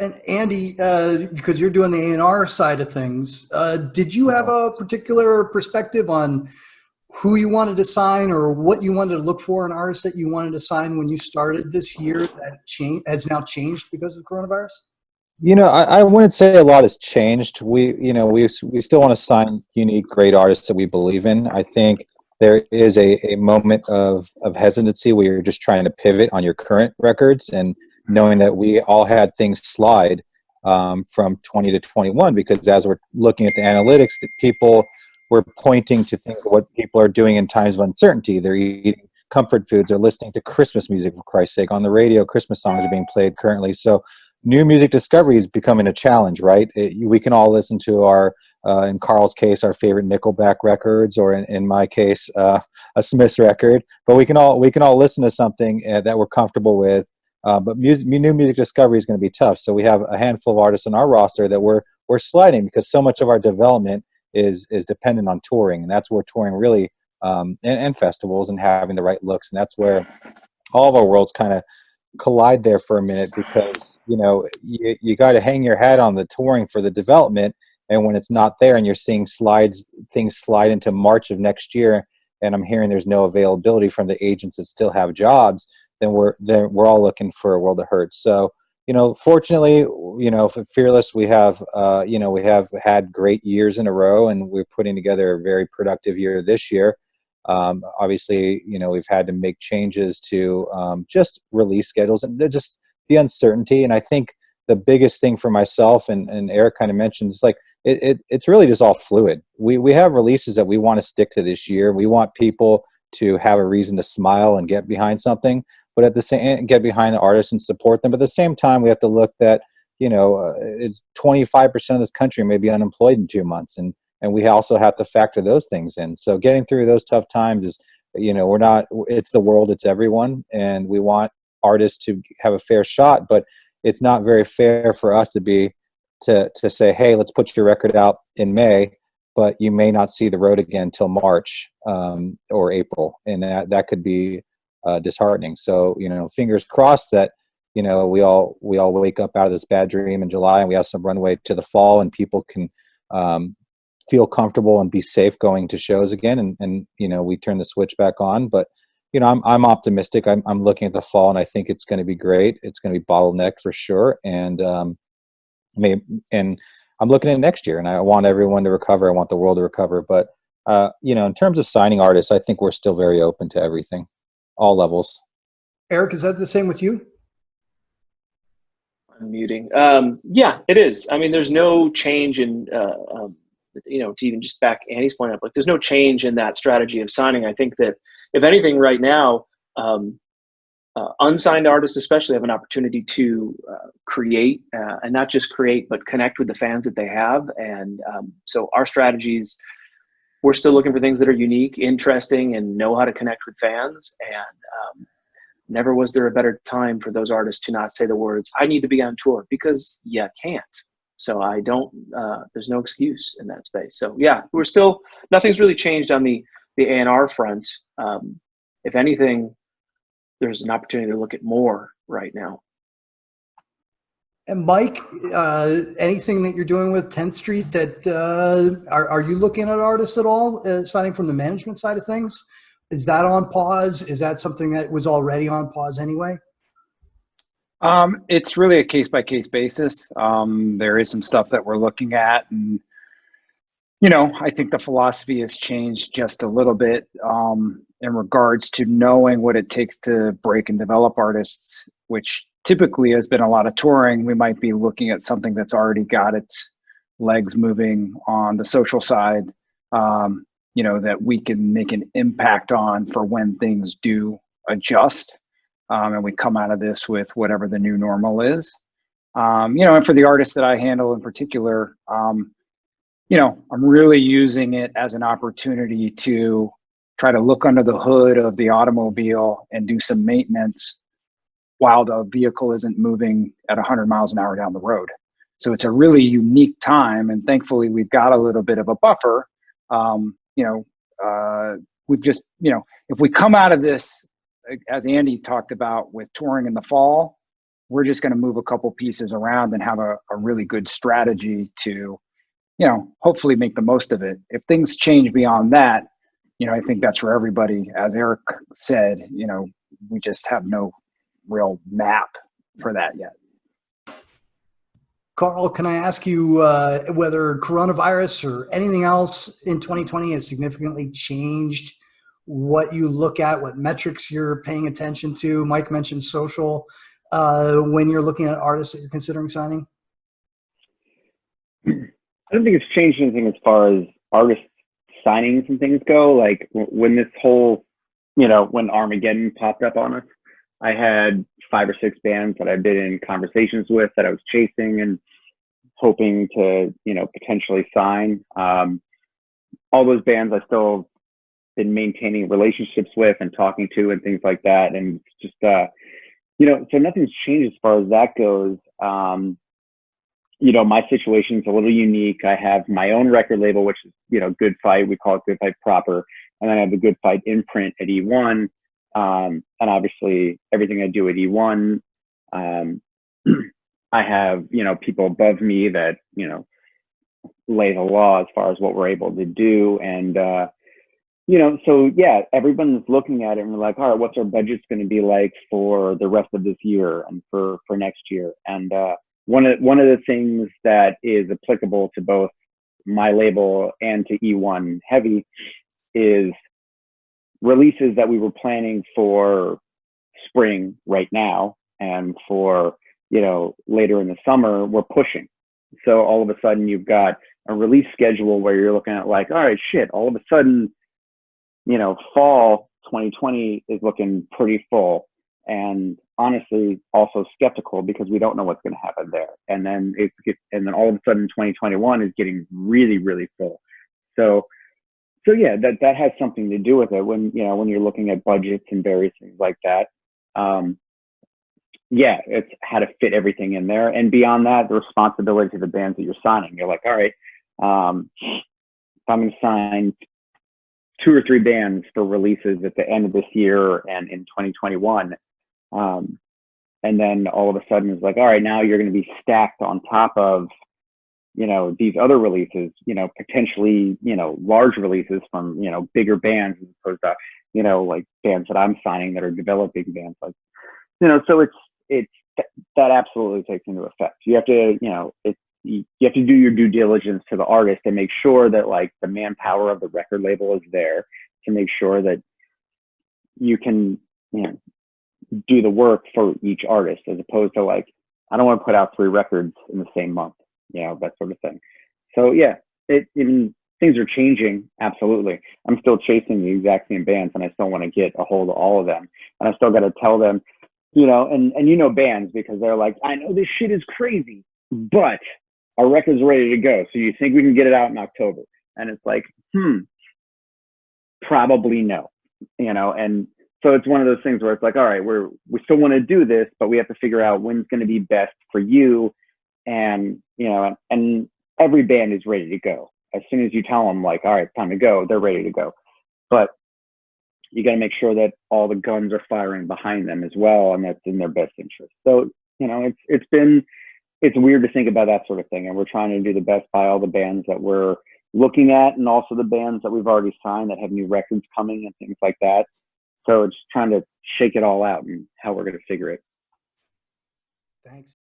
And Andy, because you're doing the A&R side of things, did you have a particular perspective on who you wanted to sign or what you wanted to look for in artists that you wanted to sign when you started this year that has now changed because of coronavirus? I wouldn't say a lot has changed. We still want to sign unique, great artists that we believe in. I think there is a moment of hesitancy where you're just trying to pivot on your current records and knowing that we all had things slide from 20 to 21, because as we're looking at the analytics, that people were pointing to think of what people are doing in times of uncertainty. They're eating comfort foods, they're listening to Christmas music, for Christ's sake. On the radio, Christmas songs are being played currently. So new music discovery is becoming a challenge, right? We can all listen to our, in Carl's case, our favorite Nickelback records, or in my case, a Smiths record. But we can all listen to something that we're comfortable with. But new music discovery is going to be tough. So we have a handful of artists on our roster that we're sliding, because so much of our development is dependent on touring, and that's where touring really and festivals and having the right looks, and that's where all of our worlds kind of collide there for a minute, because you got to hang your hat on the touring for the development, and when it's not there and you're seeing things slide into March of next year, and I'm hearing there's no availability from the agents that still have jobs, then we're all looking for a world of hurt. So fortunately, for Fearless, we have we have had great years in a row, and we're putting together a very productive year this year. Obviously, we've had to make changes to just release schedules and just the uncertainty. And I think the biggest thing for myself, and Eric kind of mentioned, is like it's really just all fluid. We have releases that we want to stick to this year. We want people to have a reason to smile and get behind something, but at the same, get behind the artists and support them. But at the same time, we have to look that it's 25% of this country may be unemployed in 2 months, and we also have to factor those things in. So getting through those tough times is, it's the world, it's everyone, and we want artists to have a fair shot, but it's not very fair for us to say, hey, let's put your record out in May, but you may not see the road again till March or April, and that could be disheartening. So fingers crossed that we all wake up out of this bad dream in July, and we have some runway to the fall, and people can feel comfortable and be safe going to shows again, and we turn the switch back on. But I'm optimistic. I'm looking at the fall, and I think it's going to be great. It's going to be bottlenecked for sure, and I'm looking at next year, and I want everyone to recover. I want the world to recover. But in terms of signing artists, I think we're still very open to everything, all levels. Eric, is that the same with you? I'm muting. Yeah, it is. I mean, there's no change in to even just back Andy's point up, like there's no change in that strategy of signing. I think that if anything right now, unsigned artists especially have an opportunity to create, and not just create, but connect with the fans that they have. And so our strategies, we're still looking for things that are unique, interesting, and know how to connect with fans. And never was there a better time for those artists to not say the words, I need to be on tour, because you can't. So there's no excuse in that space. So yeah, nothing's really changed on the A&R front. If anything, there's an opportunity to look at more right now. And Mike, anything that you're doing with 10th Street that, are you looking at artists at all, signing from the management side of things? Is that on pause? Is that something that was already on pause anyway? It's really a case-by-case basis. There is some stuff that we're looking at, and I think the philosophy has changed just a little bit in regards to knowing what it takes to break and develop artists, which typically has been a lot of touring. We might be looking at something that's already got its legs moving on the social side, that we can make an impact on for when things do adjust. And we come out of this with whatever the new normal is. And for the artists that I handle in particular, I'm really using it as an opportunity to try to look under the hood of the automobile and do some maintenance while the vehicle isn't moving at 100 miles an hour down the road. So it's a really unique time, and thankfully we've got a little bit of a buffer. We've just, if we come out of this, as Andy talked about, with touring in the fall, we're just going to move a couple pieces around and have a really good strategy to, you know, hopefully make the most of it. If things change beyond that, you know, I think that's for everybody. As Eric said, you know, we just have no real map for that yet. Carl, can I ask you whether coronavirus or anything else in 2020 has significantly changed what you look at, what metrics you're paying attention to? Mike mentioned social when you're looking at artists that you're considering signing. I don't think it's changed anything as far as artist signings and things go. Like when this whole, you know, when Armageddon popped up on us, I had 5 or 6 bands that I've been in conversations with that I was chasing and hoping to, you know, potentially sign. All those bands I still been maintaining relationships with and talking to and things like that. And just, you know, so nothing's changed as far as that goes. You know, my situation's a little unique. I have my own record label, which is, you know, Good Fight. We call it Good Fight proper. And then I have the Good Fight imprint at E1. And obviously everything I do at E1, I have, you know, people above me that, you know, lay the law as far as what we're able to do. And, you know, so yeah, everyone's looking at it and we're like, all right, what's our budget's going to be like for the rest of this year and for next year? And, one of the things that is applicable to both my label and to E1 Heavy is releases that we were planning for spring right now and for, you know, later in the summer, we're pushing. So all of a sudden you've got a release schedule where you're looking at like, all right, shit, all of a sudden, you know, fall 2020 is looking pretty full. And honestly, also skeptical because we don't know what's going to happen there. And then and then all of a sudden 2021 is getting really, really full. So yeah, that has something to do with it when, you know, when you're looking at budgets and various things like that. Yeah, it's how to fit everything in there. And beyond that, the responsibility to the bands that you're signing. You're like, all right, if I'm going to sign 2 or 3 bands for releases at the end of this year and in 2021, and then all of a sudden it's like, all right, now you're going to be stacked on top of, you know, these other releases, you know, potentially, you know, large releases from, you know, bigger bands as opposed to, you know, like bands that I'm signing that are developing bands, like, you know, so that absolutely takes into effect. You have to, you know, you have to do your due diligence to the artist and make sure that like the manpower of the record label is there to make sure that you can, you know, do the work for each artist as opposed to like, I don't want to put out 3 records in the same month, you know, that sort of thing. So yeah, things are changing. Absolutely. I'm still chasing the exact same bands and I still want to get a hold of all of them. And I still got to tell them, you know, and you know, bands because they're like, I know this shit is crazy, but our record's ready to go. So you think we can get it out in October? And it's like, probably no, you know, and so it's one of those things where it's like, all right, we still want to do this, but we have to figure out when's going to be best for you. And, you know, and every band is ready to go. As soon as you tell them like, all right, it's time to go, they're ready to go. But you got to make sure that all the guns are firing behind them as well. And that's in their best interest. So, you know, it's weird to think about that sort of thing. And we're trying to do the best by all the bands that we're looking at and also the bands that we've already signed that have new records coming and things like that. So it's trying to shake it all out and how we're going to figure it. Thanks.